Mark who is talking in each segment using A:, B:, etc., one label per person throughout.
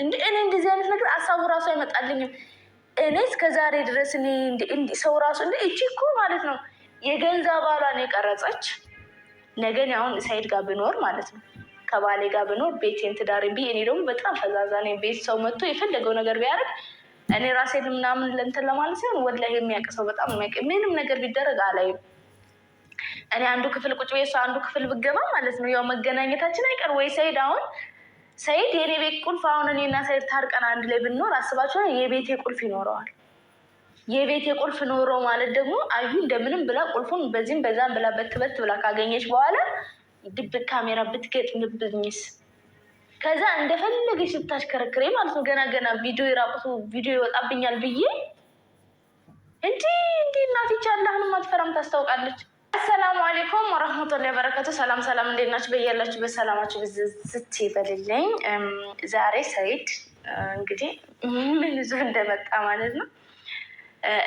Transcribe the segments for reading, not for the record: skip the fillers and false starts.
A: እንዴ እኔ እንደዚህ አይነት ነገር አሳቡ ራሱ አይመጣልኝም። እኔ እስከዛሬ ድረስ እኔ ሰው ራሱ እንደ እቺ እኮ ማለት ነው የገንዛ ባሏን የቀረጸች ነገን አሁን ሳይድ ጋር ብኖር ማለት ነው ከባሌ ጋር ብኖር ቤቴን ትዳሬን ብዬ እኔ ደግሞ በጣም ፈዛዛ ነኝ። ቤት ሰው መጥቶ የፈለገው ነገር ቢያደርግ እኔ ራሴን ምናምን ለእንትን ለማለት ሲሆን ወላሂ የሚያውቅ ሰው በጣም የሚያውቅ ምንም ነገር ቢደረግ አላይም። እኔ አንዱ ክፍል ቁጭ ቤት አንዱ ክፍል ብገባ ማለት ነው ያው መገናኘታችን አይቀር ወይ ሰይድ አሁን ሰይድ የኔ ቤት ቁልፍ አሁን እኔና ሰይድ ታርቀን አንድ ላይ ብንኖር አስባችሁ የቤቴ ቁልፍ ይኖረዋል። የቤቴ ቁልፍ ኖሮ ማለት ደግሞ አዩ እንደምንም ብላ ቁልፉን በዚህም በዛም ብላ በትበት ብላ ካገኘች በኋላ ድብቅ ካሜራ ብትገጥምብኝስ ከዛ እንደፈለገች ስታሽከረክሬ ማለት ነው ገና ቪዲዮ የራቁቱ ቪዲዮ ይወጣብኛል ብዬ እንዲ እናትቻ አላህንም አትፈራም ታስታውቃለች። አሰላሙ አለይኩም ወራህመቱላሂ ወበረካቱ። ሰላም እንዴት ናችሁ? በያላችሁ በሰላማችሁ ብዝት ይበልልኝ። ዛሬ ሰይድ እንግዲህ ምን ይዞ እንደመጣ ማለት ነው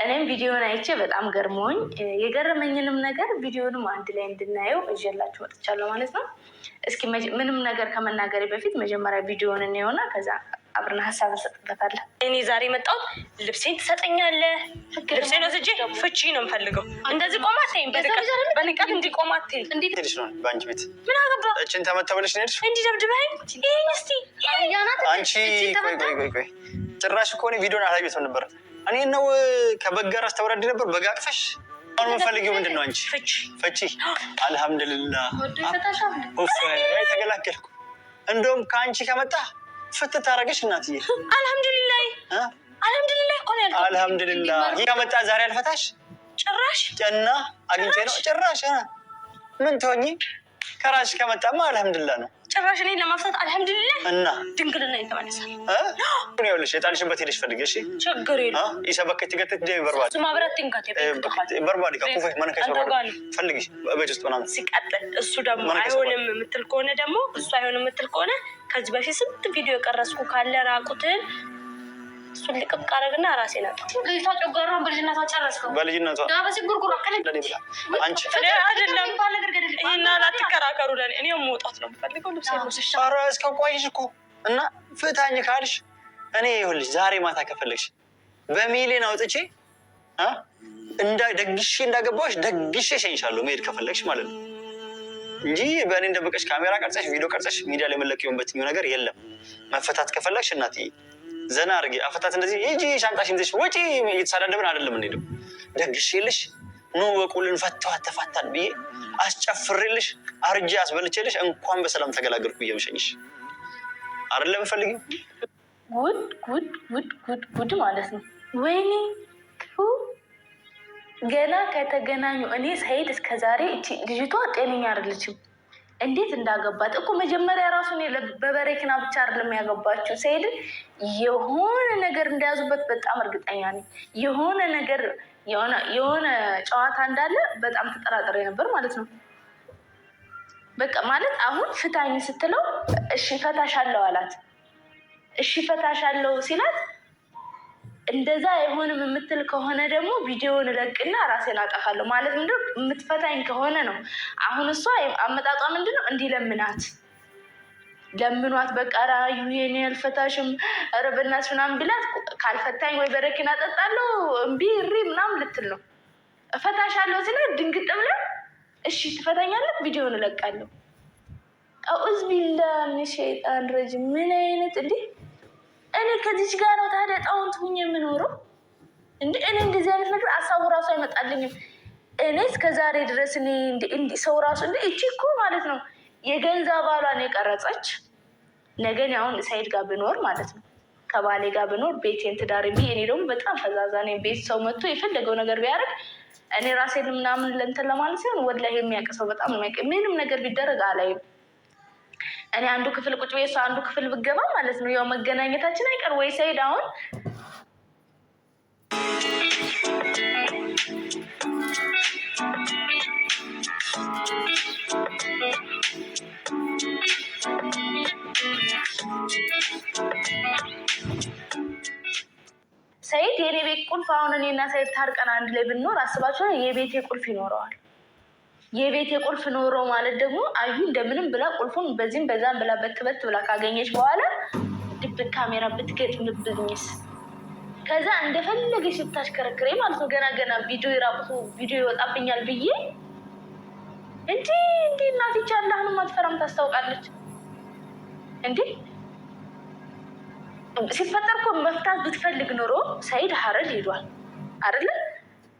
A: እኔም ቪዲዮን አይቼ በጣም ገርሞኝ የገረመኝንም ነገር ቪዲዮንም አንድ ላይ እንድናየው እዤላችሁ ወጥቻለሁ ማለት ነው። እስኪ ምንም ነገር ከመናገሬ በፊት መጀመሪያ ቪዲዮን እንየውና ከዛ አብረን ሀሳብ እንሰጥበታለን። እኔ ዛሬ መጣሁት ልብሴን ትሰጠኛለህ? ልብሴን ወስጄ ፍቺ ነው የምፈልገው። እንደዚህ ቆማት በንቀት እንዲቆማት እንዴት ሄድሽ ነው በአንቺ ቤት ምን አገባ እችን ተመተበለሽ ሄድሽ እንዲህ ደብድበኸኝ ይሄን እስቲ አንቺ ቆይ ጭራሽ እኮ እኔ ቪዲዮን አላየሁትም ነበር። እኔ ነው ከበጋር አስተወራድ ነበር በጋቅፈሽ አሁን የምፈልጊው ምንድን ነው? አንቺ ፍቺ አልሐምዱሊላህ ተገላገልኩ። እንደውም ከአንቺ ከመጣ ፍትህ ታረገሽ እናትዬ። አልሐምዱሊላህ እኮ ነው ያልኩት። አልሐምዱሊላህ ከመጣ ዛሬ አልፈታሽ ጭራሽ ጨና አግኝቼ ነው ጭራሽ ምን ትሆኚ ከራስሽ ከመጣማ አልሐምዱሊላህ ነው። ጭራሽ እኔን ለማፍታት አልሐምዱሊላህ እና ድንግልና ይተመለሳል ነው ያለሽ። የጣልሽበት ሄደሽ ፈልገሽ ችግር የለም ይሰበከት ትገተት ደም በርባድ እሱ ማብራት ትንካት በርባድ ከኩፈ ማነከሽ ፈልግሽ በቤት ውስጥ ምናምን ሲቀጥል እሱ ደግሞ አይሆንም የምትል ከሆነ ደግሞ እሱ አይሆንም የምትል ከሆነ ከዚህ በፊት ስንት ቪዲዮ የቀረስኩ ካለ ራቁትን እሱን ልቅቅ አደረግና ራሴ ናት ልጅቷ ጨጓራውን በልጅነቷ ጨረስከው። በልጅነቷ ዳበሲ ጉርጉር አቀለ ለኔ ብላ አንቺ እኔ አይደለም ይሄን አላትከራከሩ ለኔ እኔ መውጣት ነው የምፈልገው። ልብስ ልብስሽ ኧረ እስከ ቆይሽ እኮ እና ፍታኝ ካልሽ እኔ ይኸውልሽ ዛሬ ማታ ከፈለግሽ በሚሊዮን አውጥቼ ደግሼ እንዳገባሽ ደግሼ እሸኝሻለሁ መሄድ ከፈለግሽ ማለት ነው እንጂ በእኔ እንደበቀሽ ካሜራ ቀርጸሽ ቪዲዮ ቀርጸሽ ሚዲያ ላይ መለቀቂውን ነገር የለም። መፈታት ከፈለግሽ እናትዬ ዘና አድርጌ አፈታት እንደዚህ ሂጂ ሻንጣሽን ይዘሽ ወጪ እየተሳዳደብን አይደለም እንዴ? ደግሼልሽ ኑ ወቁልን ፈተዋት ተፋታን ብዬ አስጨፍሬልሽ አርጄ አስበልቼልሽ እንኳን በሰላም ተገላገልኩ እየመሸኝሽ አይደለም ፈልጊው። ጉድ ማለት ነው። ወይኔ ገና ከተገናኙ እኔ ሰይድ እስከዛሬ እቺ ልጅቷ ጤነኛ አይደለችም። እንዴት እንዳገባት እኮ መጀመሪያ ራሱ በበሬክና ብቻ አይደለም ያገባችው። ሰይድ የሆነ ነገር እንደያዙበት በጣም እርግጠኛ ነኝ። የሆነ ነገር የሆነ ጨዋታ እንዳለ በጣም ተጠራጥሬ ነበር ማለት ነው። በቃ ማለት አሁን ፍታኝ ስትለው እሺ ፈታሻለሁ አላት። እሺ ፈታሻለሁ ሲላት እንደዛ አይሆንም የምትል ከሆነ ደግሞ ቪዲዮውን እለቅና ራሴን አጠፋለሁ ማለት ምንድን ነው? የምትፈታኝ ከሆነ ነው። አሁን እሷ አመጣጧ ምንድን ነው? እንዲለምናት ለምኗት በቃ ራዩ የኔ አልፈታሽም ኧረ በእናትሽ ምናምን ቢላት ካልፈታኝ ወይ በረኪና እጠጣለሁ እምቢ እሪ ምናምን ልትል ነው። እፈታሻለሁ ሲላት ድንግጥ ብላ እሺ ትፈታኛለህ ቪዲዮውን እለቃለሁ። አኡዝ ቢላህ ሚነ ሸይጣን ረጂም። ምን አይነት እንዴ! እኔ ከዚች ጋር ነው ታዲያ ጣውንት ሁኜ የምኖረው እንዴ? እኔ እንደዚህ አይነት ነገር አሳቡ ራሱ አይመጣልኝም። እኔ እስከዛሬ ድረስ እኔ ሰው ራሱ እንዴ እቺ እኮ ማለት ነው የገንዛ ባሏን የቀረጸች ነገን አሁን ሳይድ ጋር ብኖር ማለት ነው ከባሌ ጋር ብኖር ቤቴን ትዳሬን ብዬ እኔ ደግሞ በጣም ፈዛዛ ነኝ። ቤት ሰው መጥቶ የፈለገው ነገር ቢያደርግ እኔ ራሴን ምናምን ለእንትን ለማለት ሲሆን ወላሂ የሚያውቅ ሰው በጣም የሚያውቅ ምንም ነገር ቢደረግ አላይም። እኔ አንዱ ክፍል ቁጭ ቤት አንዱ ክፍል ብገባ ማለት ነው ያው መገናኘታችን አይቀር ወይ ሰይድ አሁን ሰይድ የኔ ቤት ቁልፍ አሁን እኔና ሰይድ ታርቀን አንድ ላይ ብንኖር አስባችሁ የቤቴ ቁልፍ ይኖረዋል። የቤቴ ቁልፍ ኖሮ ማለት ደግሞ አዩ እንደምንም ብላ ቁልፉን በዚህም በዛም ብላ በትበት ብላ ካገኘች በኋላ ድብቅ ካሜራ ብትገጥምብኝስ? ከዛ እንደፈለገች ስታሽከረክሬ ማለት ነው። ገና ቪዲዮ የራቁ ቪዲዮ ይወጣብኛል ብዬ እንዴ እናትቻ አላህንም አትፈራም ታስታውቃለች እንዴ። ሲፈጠር እኮ መፍታት ብትፈልግ ኑሮ ሰይድ ሀረር ሄዷል አይደለ?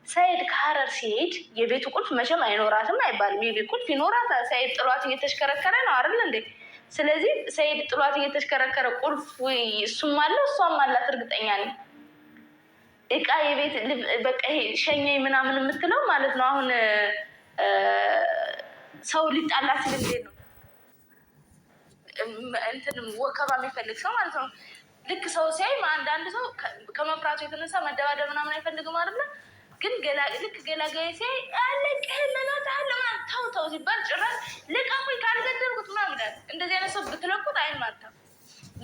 A: ሰይድ ከሀረር ሲሄድ የቤቱ ቁልፍ መቼም አይኖራትም አይባልም። የቤት ቁልፍ ይኖራታል። ሰይድ ጥሏት እየተሽከረከረ ነው አይደል እንዴ? ስለዚህ ሰይድ ጥሏት እየተሽከረከረ ቁልፍ እሱም አለ እሷም አላት እርግጠኛ ነኝ። እቃ የቤት በቃ ይሄ ሸኘኝ ምናምን የምትለው ማለት ነው። አሁን ሰው ሊጣላት ልንዴ ነው እንትን ወከባ የሚፈልግ ሰው ማለት ነው። ልክ ሰው ሲያይ አንዳንድ ሰው ከመፍራቱ የተነሳ መደባደብ ምናምን አይፈልግም አይደለ? ግን ልክ ገላጋይ ሲያይ አለቅህ መናት አለ ተው ሲባል ጭራሽ ልቀቁኝ ካልገደልኩት ምናምን ይላል። እንደዚህ አይነት ሰው ብትለቁት አይማታም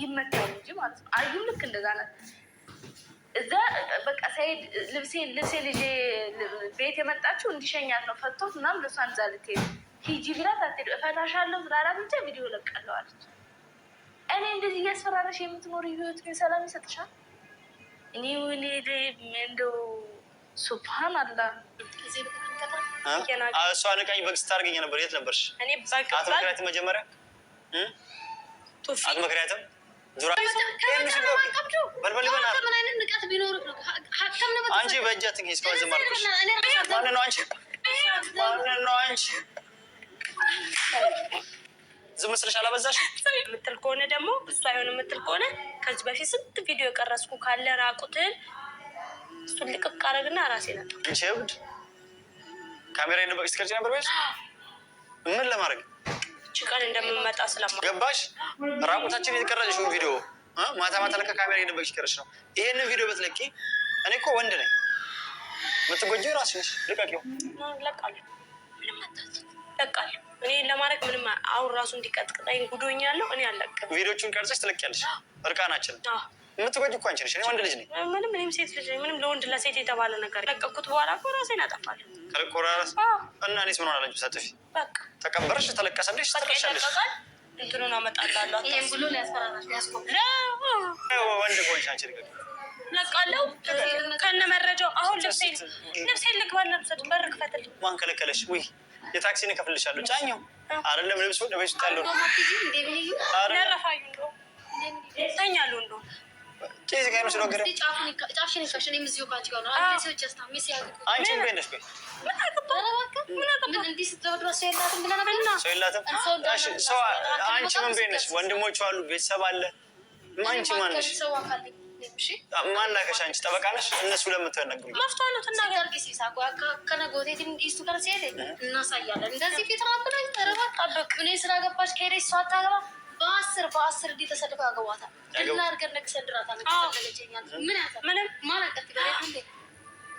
A: ይመታል እንጂ ማለት ነው። አዩም ልክ እንደዛ ናት። እዛ በቃ ሰይድ ልብሴ ልጄ ቤት የመጣችው እንዲሸኛት ነው። ፈቶት ምናምን ልብሷን ይዛ ልትሄድ ሂጂ ቢላት አትሄድ እፈታሻለሁ ስላላት ብቻ ቪዲዮ ለቃለሁ አለች። እኔ እንደዚህ እያስፈራረሽ የምትኖር ህይወት ግን ሰላም ይሰጥሻል? እኔ እንደው ሱብሃን አላህ
B: እሷ ንቃኝ በግ ስታደርገኝ ነበር። የት ነበርሽ? አትመክሪያትም? መጀመሪያ አትመክሪያትም? አንቺ በእጅ አትንኪኝ። እስካሁን ዝም አልኩሽ። ማንን ነው አንቺ ዝም ስልሽ አላበዛሽ
C: የምትል ከሆነ ደግሞ እሱ አይሆን የምትል ከሆነ ከዚህ በፊት ስንት ቪዲዮ የቀረስኩ ካለ ራቁትን እሱን ልቅቅ አደረግና ራሴ ነበር።
B: አንቺ እብድ ካሜራ የደበቅሽ ትቀርጪ ነበር ቤት ምን ለማድረግ
C: ጭቃን እንደምመጣ ስለማ
B: ገባሽ? ራቁታችን የተቀረጽሽውን ቪዲዮ ማታ ለካ ካሜራ የደበቅሽ ቀረሽ ነው። ይሄንን ቪዲዮ ብትለቂ እኔ እኮ ወንድ ነኝ። የምትጎጂው ራስሽ ነሽ። ልቀቂው።
C: ለቃለሁ እኔ ለማድረግ ምንም አሁን ራሱ እንዲቀጥቅጠኝ ጉዶኛለሁ። እኔ አለቅም።
B: ቪዲዮቹን ቀርጸሽ ትለቂያለሽ። እርቃናችን የምትጎጂ እኮ አንቺ ነሽ። እኔ ወንድ ልጅ ነኝ።
C: እኔም ሴት ልጅ ነኝ። ምንም ለወንድ ለሴት የተባለ ነገር ለቀኩት በኋላ እኮ ራሴን አጠፋለሁ።
B: ከልቆራራስ እና እኔስ ምን ሆናለሁ? ሳጥፊ
C: በቃ
B: ተቀበረሽ ተለቀሰልሽ ትረሻለሽ።
C: እንትኑን አመጣላለሁ።
A: ይሄን ብሎ ሊያስፈራራሽ ያስቆም
B: ወንድ ቆንጆ አንቺ ልቀቂ።
C: ለቃለሁ ከነ መረጃው። አሁን ልብሴን ልግባና ልብሰት በር ክፈትልኝ።
B: ማን ከለከለሽ? ውይ የታክሲን እከፍልልሻለሁ። ጫኘው አይደለም ልብሱ ለቤት ውስጥ ያለው
C: ነረፋዩ እንደው ተኛሉ እንደው
B: ኬዚ ጋር ነው ስለወገደ
A: ጫፍሽን ይፈሽን የምዚሁ ካንቺ ጋር ነው አለሴዎች አስታ ሚስ ያድቁ
B: አንቺ ምን ነሽ?
C: ምን አገባ
A: እንዲህ ስትወድ ነው ሰይላትም ብለና በልና
B: ሰይላትም ሰው አንቺ ምን ቤነሽ? ወንድሞቹ አሉ፣ ቤተሰብ አለ። አንቺ ማን ነሽ?
A: ሰው አካል እሺ
B: ማን ላከሽ? አንቺ ጠበቃ ነሽ? እነሱ ለምትነግሩ
C: መፍቷኑ ተናገር
A: ጊዜ ሳቆ ከነጎቴት እንዲስቱ ጋር ሲሄድ እናሳያለን። እንደዚህ ፊት ማብለ ተረባ ጠበቅ እኔ ስራ ገባሽ ከሄደች ሰው አታገባ በአስር እንዲህ ተሰልፈ ያገባታል እና አድርገን ነግሰድራታ ነግሰደለቸኛል ምን ያዘ ምንም ማን አቀት ጋር እንዴ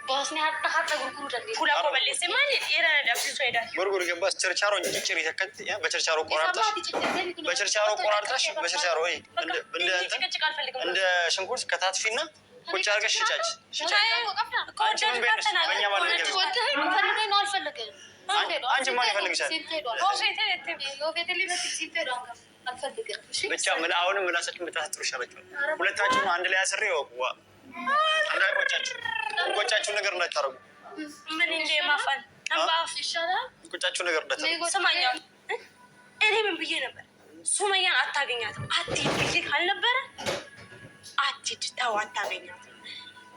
A: ባስኒ ሀጣ ጉርጉሩ ደንዴ
C: ሁላ ኮበለስ ማን የረዳ ፍሱ ሄዳል
B: ጉርጉር ገባስ ቸርቻሮ ጭጭሪ ተከት በቸርቻሮ ቆራርጣሽ በቸርቻሮ ወይ እንደ ሽንኩርት ከታትፊና ቁጭ አድርገሽ ሽጫጭ አንቺ ማን ይፈልግሻል? ብቻ ምን አሁንም ምላሳችን ብታስጥሩ ይሻላችኋል። ሁለታችሁም አንድ ላይ አስሬ ወቁዋ እንዳይቆጫችሁ ነገር እንዳታረጉ።
C: ምን እንደ ማፈን አባፍ ይሻላል።
B: ቆጫችሁ ነገር እንዳታረጉ።
C: ስማኛ እኔ ምን ብዬ ነበር? ሱመያን አታገኛትም አትሂድ ልጅ አልነበረ? አትሂድ ተው አታገኛትም።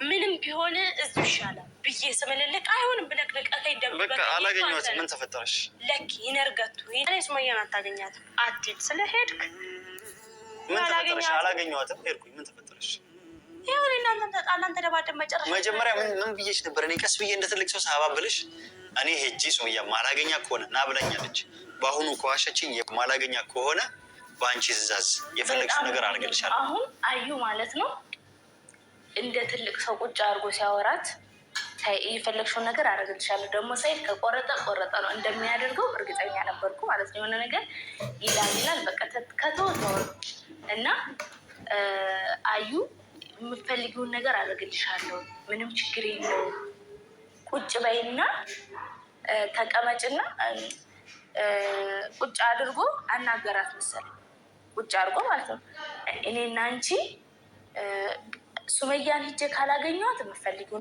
C: ምንም ቢሆን እዚሁ ይሻላል ብዬ ስምልልቅ አይሆንም ብለህ ለቀቀኝ።
B: በቃ አላገኘኋትም። ምን ተፈጠረሽ?
C: ለኪ ይነርገቱ እኔ ሱመያን አታገኛትም አትሂድ ስለሄድክ
B: ምን ተፈጠረሽ? አላገኘኋትም ሄድኩኝ። ምን ተፈጠረሽ?
C: ይሁን እናንተ ተጣላን ተደባደብ መጨረሻ
B: መጀመሪያ ምን ብዬሽ ነበር? እኔ ቀስ ብዬ እንደ ትልቅ ሰው ሳባብልሽ እኔ ሄጂ ሱመያ ማላገኛ ከሆነ ና ብላኛለች። በአሁኑ ከዋሸችኝ የማላገኛ ከሆነ በአንቺ ትእዛዝ የፈለግሽው ነገር አድርግልሻለሁ።
A: አሁን አዩ ማለት ነው እንደ ትልቅ ሰው ቁጭ አድርጎ ሲያወራት የፈለግሽውን ነገር አደርግልሻለሁ። ደግሞ ሰይድ ከቆረጠ ነው እንደሚያደርገው እርግጠኛ ነበርኩ ማለት ነው። የሆነ ነገር ይላል በቃ ከተወተወ እና አዩ የምትፈልጊውን ነገር አደርግልሻለሁ፣ ምንም ችግር የለውም፣ ቁጭ በይና ተቀመጭና ቁጭ አድርጎ አናገራት መሰለኝ። ቁጭ አድርጎ ማለት ነው እኔና አንቺ ሱመያን ሂጄ ካላገኘኋት የምፈልገው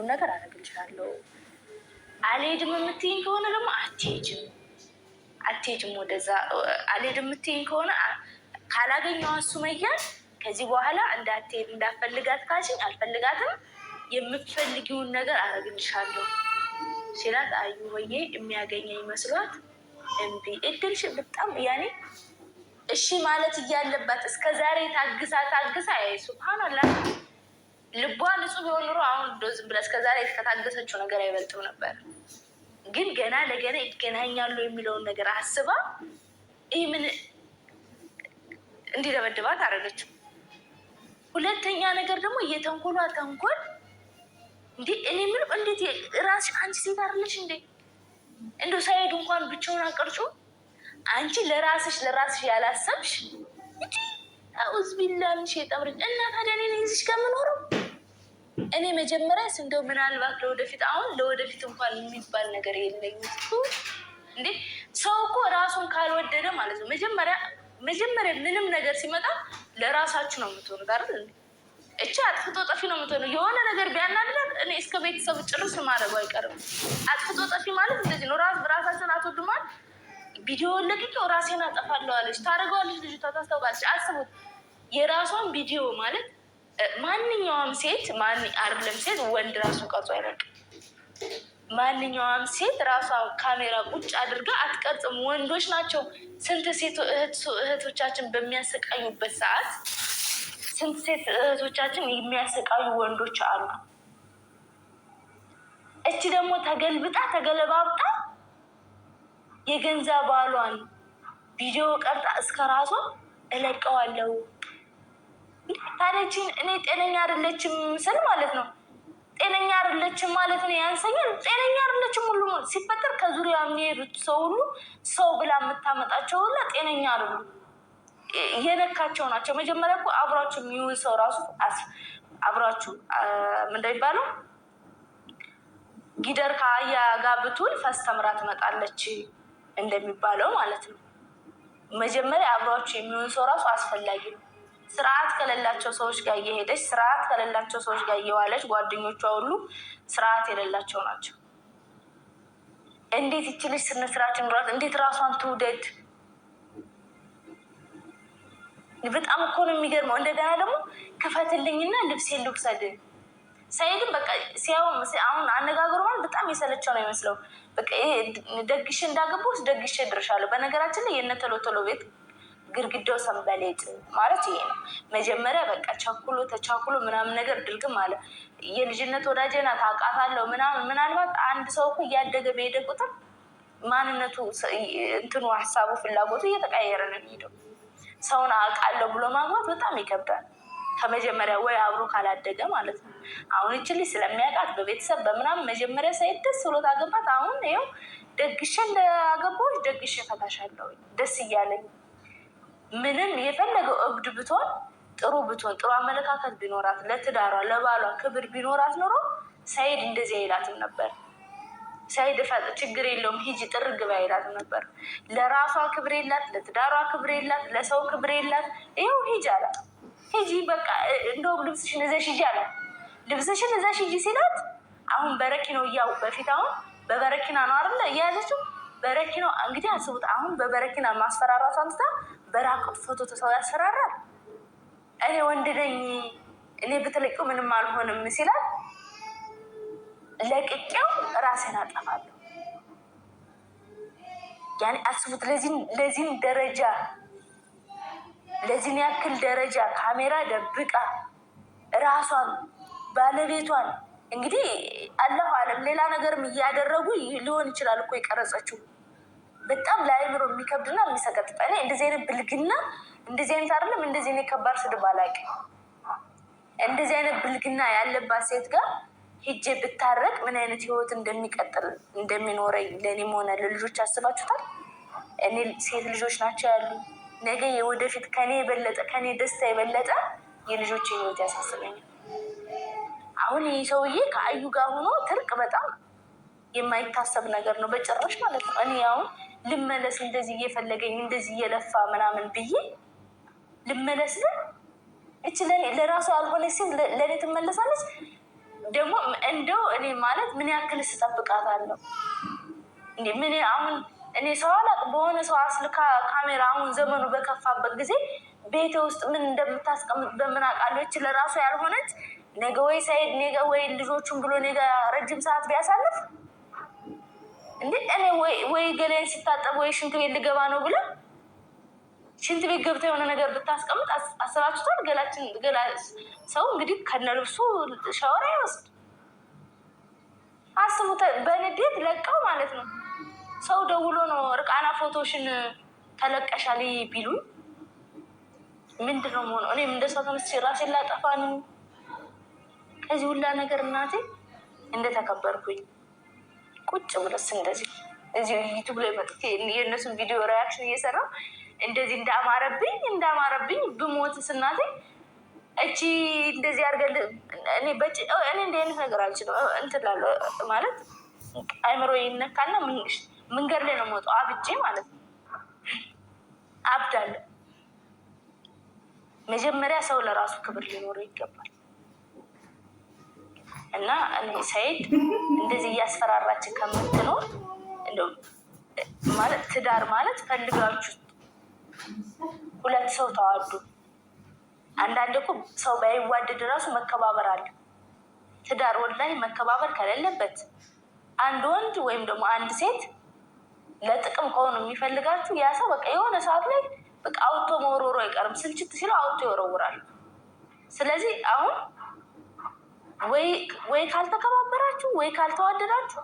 A: ነገር አደርግልሻለሁ። አልሄድም የምትይኝ ከሆነ ደግሞ አትሄጂም ወደዛ። አልሄድም የምትይኝ ከሆነ ካላገኘኋት ሱመያን ከዚህ በኋላ እንዳትሄድ እንዳፈልጋት ካልሽኝ አልፈልጋትም፣ የምትፈልጊውን ነገር አደርግልሻለሁ ሲላት አዩ ወዬ የሚያገኘኝ መስሏት እምቢ እድልሽ በጣም ያኔ እሺ ማለት እያለባት እስከ ዛሬ ታግሳ ሱብሃንአላህ ልቧ ንጹህ ቢሆን ኑሮ አሁን ዝም ብላ እስከ ዛሬ ከታገሰችው ነገር አይበልጥም ነበር። ግን ገና ለገና ይገናኛሉ የሚለውን ነገር አስባ ይህ ምን እንዲደበድባት አደረገችው። ሁለተኛ ነገር ደግሞ የተንኮሏ ተንኮል እንዴ! እኔ ምንም እንዴት ራስሽ አንቺ ሴት አይደለሽ እንዴ? እንደው ሳይሄዱ እንኳን ብቻውን አቀርጩ አንቺ ለራስሽ ያላሰብሽ እንጂ አውዝ ቢላን ሸይጣን እና ታዲያ እኔ እዚህ ከምኖረው እኔ መጀመሪያ እንደው ምናልባት ለወደፊት እንኳን የሚባል ነገር የለኝም እንዴ። ሰው እኮ ራሱን ካልወደደ ማለት ነው መጀመሪያ ምንም ነገር ሲመጣ ለራሳችሁ ነው የምትሆኑት አይደል? እቺ አጥፍቶ ጠፊ ነው የምትሆነው። የሆነ ነገር ቢያናድዳት እኔ እስከ ቤተሰብ ጭርስ ማድረጉ አይቀርም። አጥፍቶ ጠፊ ማለት እንደዚህ ነው። ራሳችን አትወድማል። ቪዲዮ ለቅቄው ራሴን አጠፋለሁ አለች። ታደርገዋለች፣ ልጅቷ ታስታውቃለች። አስቡት፣ የራሷን ቪዲዮ ማለት ማንኛውም ሴት አይደለም ሴት ወንድ ራሱ ቀርጾ አይለቅም። ማንኛውም ሴት ራሷ ካሜራ ቁጭ አድርጋ አትቀርጽም። ወንዶች ናቸው። ስንት ሴት እህቶቻችን በሚያሰቃዩበት ሰዓት ስንት ሴት እህቶቻችን የሚያሰቃዩ ወንዶች አሉ። እቺ ደግሞ ተገለባብጣ የገንዘብ ባሏን ቪዲዮ ቀርጣ እስከ ራሷ እለቀዋለሁ። ታዲያ እኔ ጤነኛ አይደለችም ስል ማለት ነው። ጤነኛ አይደለችም ማለት ነው ያንሰኛል። ጤነኛ አይደለችም ሁሉ ሲፈጠር ከዙሪያ የሚሄዱት ሰው ሁሉ ሰው ብላ የምታመጣቸው ሁላ ጤነኛ አይደሉም። የነካቸው ናቸው። መጀመሪያ እኮ አብሯችሁ የሚውል ሰው ራሱ አብሯችሁ ምንድን ይባለው ጊደር ከአያ ጋር ብትውል ፈስ ተምራ ትመጣለች እንደሚባለው ማለት ነው። መጀመሪያ አብሯችሁ የሚውል ሰው ራሱ አስፈላጊ ነው። ስርዓት ከሌላቸው ሰዎች ጋር እየሄደች ስርዓት ከሌላቸው ሰዎች ጋር እየዋለች ጓደኞቿ ሁሉ ስርዓት የሌላቸው ናቸው። እንዴት ይችልሽ ስነስርዓት ኑራት? እንዴት ራሷን ትውደድ? በጣም እኮ ነው የሚገርመው። እንደገና ደግሞ ክፈትልኝና ልብሴን ልውሰድ። ሳይድም በቃ አሁን አነጋገሩ ማለት በጣም የሰለቸው ነው ይመስለው። በቃ ደግሼ እንዳገባሁት ደግሼ እድርሻለሁ። በነገራችን ላይ የእነ ቶሎ ቤት ግድግዳው ሰንበሌጥ ማለት ይሄ ነው። መጀመሪያ በቃ ተቻኩሎ ምናምን ነገር ድርግም አለ። የልጅነት ወዳጄ ናት አውቃታለሁ ምናምን። ምናልባት አንድ ሰው እኮ እያደገ በሄደ ቁጥር ማንነቱ እንትኑ ሀሳቡ ፍላጎቱ እየተቀያየረ ነው የሚሄደው። ሰውን አውቃለሁ ብሎ ማግባት በጣም ይከብዳል። ከመጀመሪያ ወይ አብሮ ካላደገ ማለት ነው። አሁን ይችል ስለሚያውቃት በቤተሰብ በምናምን መጀመሪያ ሳይት ደስ ብሎት አገባት። አሁን ይኸው ደግሼ እንዳገባሁሽ ደግሼ ፈታሻለሁ ደስ እያለኝ። ምንም የፈለገው እብድ ብትሆን ጥሩ አመለካከት ቢኖራት ለትዳሯ ለባሏ ክብር ቢኖራት ኖሮ ሳይድ እንደዚህ አይላትም ነበር። ሳይድ ችግር የለውም ሂጂ ጥርግ በይ አይላትም ነበር። ለራሷ ክብር የላት፣ ለትዳሯ ክብር የላት፣ ለሰው ክብር የላት። ይኸው ሂጂ አላት። ሂጂ በቃ እንደውም ልብስሽን እዘሽ ሂጂ አላት። ልብስሽን እዘሽ ሂጂ ሲላት አሁን በረኪናው በፊት አሁን በበረኪና ነው አይደል እያያዘችው። በረኪናው እንግዲህ አስቡት። አሁን በበረኪና ማስፈራራት አንስታ በራቁት ፎቶ ተሰው ያስፈራራል። እኔ ወንድ ነኝ እኔ ብትለቂው ምንም አልሆንም ሲላል ለቅቄው ራሴን አጠፋለሁ። ያኔ አስቡት። ለዚህን ደረጃ ለዚህን ያክል ደረጃ ካሜራ ደብቃ ራሷን ባለቤቷን እንግዲህ አላሁ አለም ሌላ ነገርም እያደረጉ ሊሆን ይችላል እኮ የቀረጸችው። በጣም ለአይምሮ የሚከብድና የሚሰቀጥጥ። እኔ እንደዚህ አይነት ብልግና እንደዚህ አይነት አይደለም እንደዚህ አይነት ከባድ ስድብ አላውቅም። እንደዚህ አይነት ብልግና ያለባት ሴት ጋር ሄጄ ብታረቅ ምን አይነት ህይወት እንደሚቀጥል እንደሚኖረኝ ለእኔም ሆነ ለልጆች አስባችሁታል? እኔ ሴት ልጆች ናቸው ያሉ ነገ የወደፊት ከኔ የበለጠ ከኔ ደስታ የበለጠ የልጆች ህይወት ያሳስበኛል። አሁን ይህ ሰውዬ ከአዩ ጋር ሆኖ ትርቅ በጣም የማይታሰብ ነገር ነው በጭራሽ ማለት ነው። እኔ አሁን ልመለስ እንደዚህ እየፈለገኝ እንደዚህ እየለፋ ምናምን ብዬ ልመለስ እች ለራሱ ያልሆነች ሴት ለእኔ ትመለሳለች። ደግሞ እንደው እኔ ማለት ምን ያክል ስጠብቃታለሁ እንዴ? ምን አሁን እኔ ሰው አላቅ በሆነ ሰው አስልካ ካሜራ አሁን ዘመኑ በከፋበት ጊዜ ቤቴ ውስጥ ምን እንደምታስቀምጥ በምን አውቃለሁ? እች ለራሱ ያልሆነች ነገ ወይ ሳይድ ነገ ወይ ልጆቹን ብሎ ነገ ረጅም ሰዓት ቢያሳልፍ እንዴ እኔ ወይ ገላዬን ስታጠብ ወይ ሽንት ቤት ልገባ ነው ብለ ሽንት ቤት ገብታ የሆነ ነገር ብታስቀምጥ አስባችሁታል? ገላ ሰው እንግዲህ ከነልብሱ ሻወር አይወስድ። አስቡት፣ በንዴት ለቀው ማለት ነው። ሰው ደውሎ ነው እርቃና ፎቶሽን ተለቀሻል ቢሉኝ ምንድን ነው የምሆነው? እኔም እንደሷ ተመስቼ ራሴን ላጠፋ ነው? ከዚህ ሁላ ነገር እናቴ እንደተከበርኩኝ ቁጭ ብለስ እንደዚህ እዚህ ዩቱብ ላይ መጥቼ የእነሱን ቪዲዮ ሪያክሽን እየሰራሁ እንደዚህ እንዳማረብኝ ብሞትስ እናቴ እቺ እንደዚህ አድርገን እኔ እንዲህ አይነት ነገር አልችልም። እንትን እላለሁ ማለት አይምሮ ይነካና መንገድ ላይ ነው የምወጣው አብጄ ማለት ነው። አብዳለሁ። መጀመሪያ ሰው ለራሱ ክብር ሊኖረው ይገባል። እና እኔ ሰኢድ እንደዚህ እያስፈራራችን ከምትኖር እንደው ማለት ትዳር ማለት ፈልጋችሁ ሁለት ሰው ተዋዱ። አንዳንድ እኮ ሰው ባይዋደድ ራሱ መከባበር አለ። ትዳር ወላሂ መከባበር ከሌለበት አንድ ወንድ ወይም ደግሞ አንድ ሴት ለጥቅም ከሆኑ የሚፈልጋችሁ ያ ሰው በቃ የሆነ ሰዓት ላይ በቃ አውጥቶ መወርወሩ አይቀርም። ስልችት ሲለው አውጥቶ ይወረውራል። ስለዚህ አሁን ወይ ካልተከባበራችሁ ወይ ካልተዋደዳችሁ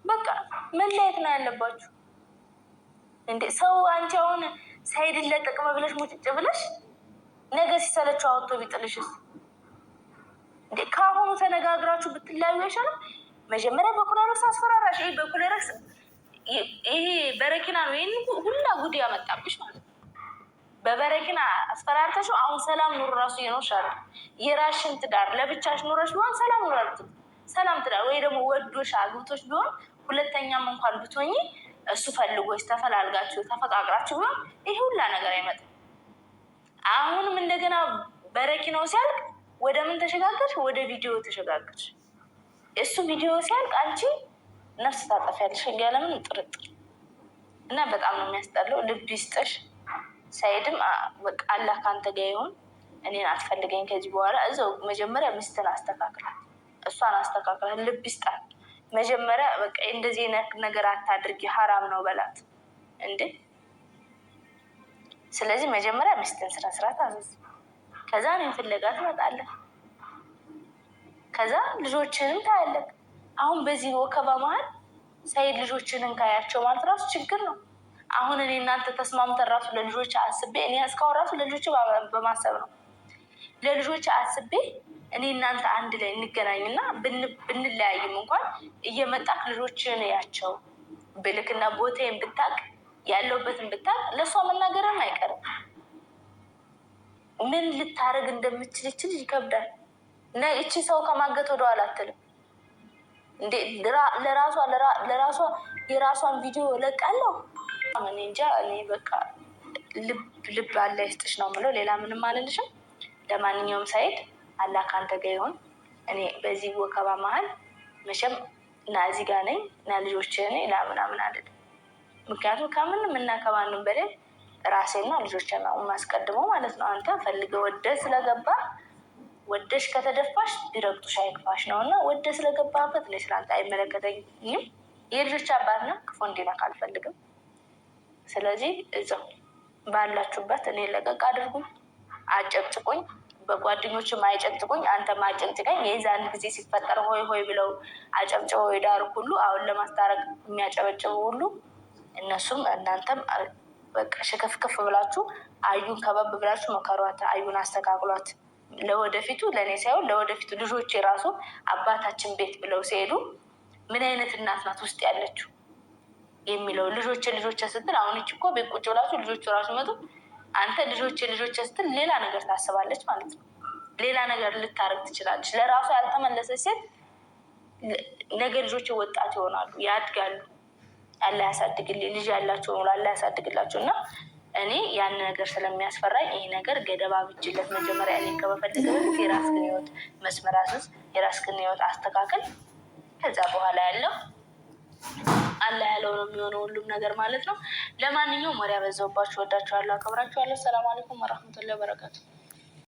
A: በቃ መለየት ነው ያለባችሁ። እንዴ ሰው አንቺ አሁን ሰኢድን ለጥቅም ብለሽ ሙጭጭ ብለሽ ነገ ሲሰለችው አውጥቶ ቢጥልሽስ? እንዴ ከአሁኑ ተነጋግራችሁ ብትለያዩ አይሻልም? መጀመሪያ በኩለረክስ አስፈራራሽ። ይሄ በኩለረክስ ይሄ በረኪና ነው ይሄን ሁላ ጉድ ያመጣብሽ ማለት ነው። በበረኪና አስፈራርተሽው አሁን ሰላም ኑሮ ራሱ እየኖርሽ አይደል? የራስሽን ትዳር ለብቻሽ ኑረሽ ቢሆን ሰላም ኑራችሁ ሰላም ትዳር ወይ ደግሞ ወዶሽ አግብቶሽ ቢሆን ሁለተኛም እንኳን ብትሆኚ እሱ ፈልጎች ተፈላልጋችሁ ተፈቃቅራችሁ ቢሆን ይሄ ሁላ ነገር አይመጣም። አሁንም እንደገና በረኪናው ሲያልቅ ወደ ምን ተሸጋገርሽ? ወደ ቪዲዮ ተሸጋገርሽ። እሱ ቪዲዮ ሲያልቅ አንቺ ነፍስ ታጠፊያለሽ ያለምን ጥርጥር እና በጣም ነው የሚያስጠላው። ልብ ይስጥሽ። ሰኢድም በቃ አላህ ካንተ ጋር ይሁን። እኔን አትፈልገኝ ከዚህ በኋላ እዛው መጀመሪያ ሚስትን አስተካክላት፣ እሷን አስተካክላት፣ ልብ ይስጣት። መጀመሪያ በቃ እንደዚህ ነገር አታድርጊ ሀራም ነው በላት እንዴ። ስለዚህ መጀመሪያ ሚስትን ስነ ስርዓት አዘዝ። ከዛ እኔን ፍለጋ ትመጣለህ። ከዛ ልጆችንም ታያለህ። አሁን በዚህ ወከባ መሀል ሰኢድ ልጆችንን ካያቸው ማለት ራሱ ችግር ነው። አሁን እኔ እናንተ ተስማምተን ራሱ ለልጆች አስቤ እኔ እስካሁን ራሱ ለልጆች በማሰብ ነው ለልጆች አስቤ እኔ እናንተ አንድ ላይ እንገናኝና ብንለያይም እንኳን እየመጣክ ልጆችን ያቸው ብልክና ቦታዬን ብታቅ ያለውበትን ብታቅ ለእሷ መናገርም አይቀርም። ምን ልታደርግ እንደምትችል ይከብዳል። እና እቺ ሰው ከማገት ወደኋላ አትልም እንዴ። ለራሷ የራሷን ቪዲዮ ለቃለሁ። እኔ እንጃ። እኔ በቃ ልብ አለ ይስጥሽ ነው የምለው። ሌላ ምንም አልልሽም። ለማንኛውም ሰኢድ አላህ ካንተ ጋር ይሁን። እኔ በዚህ ወከባ መሀል መቼም እና እዚህ ጋር ነኝ እና ልጆች እኔ ምናምን አይደለም። ምክንያቱም ከምንም እና ከማንም በላይ ራሴና ልጆች ነው የማስቀድመው ማለት ነው። አንተ ፈልገ ወደ ስለገባ ወደሽ ከተደፋሽ ቢረግጡሽ አይክፋሽ ነው እና ወደ ስለገባበት እኔ ስላንተ አይመለከተኝም። የልጆች አባትና ክፉ እንዲነካ አልፈልግም። ስለዚህ እዛው ባላችሁበት እኔ ለቀቅ አድርጉኝ፣ አጨቅጭቁኝ። በጓደኞች ማይጨቅጭቁኝ አንተ ማጨቅጭቀኝ። የዛን ጊዜ ሲፈጠር ሆይ ሆይ ብለው አጨብጭበው የዳሩ ሁሉ አሁን ለማስታረቅ የሚያጨበጭቡ ሁሉ እነሱም እናንተም በቃ ሽክፍክፍ ብላችሁ አዩን ከበብ ብላችሁ መከሯት። አዩን አስተካክሏት። ለወደፊቱ ለእኔ ሳይሆን ለወደፊቱ ልጆች የራሱ አባታችን ቤት ብለው ሲሄዱ ምን አይነት እናት ናት ውስጥ ያለችው የሚለው ልጆች ስትል አሁን እኮ ቤት ቁጭ ብላችሁ ልጆቹ ራሱ መጡ አንተ ልጆች ስትል ሌላ ነገር ታስባለች ማለት ነው። ሌላ ነገር ልታረግ ትችላለች። ለራሱ ያልተመለሰች ሴት ነገ ልጆች ወጣት ይሆናሉ፣ ያድጋሉ። አላህ ያሳድግልኝ። ልጅ ያላቸው ነው አላህ ያሳድግላቸው። እና እኔ ያን ነገር ስለሚያስፈራኝ ይሄ ነገር ገደባ ብጅለት መጀመሪያ እኔ ከመፈለገ በፊት የራስህን ህይወት መስመር አስይዝ፣ የራስህን ህይወት አስተካከል። ከዛ በኋላ ያለው አላህ ያለው ነው የሚሆነው ሁሉም ነገር ማለት ነው። ለማንኛውም ወሬ ያበዛውባችሁ፣ ወዳችኋለሁ፣ አከብራችኋለሁ። ሰላም አለይኩም ወራህመቱላሂ ወበረካቱ።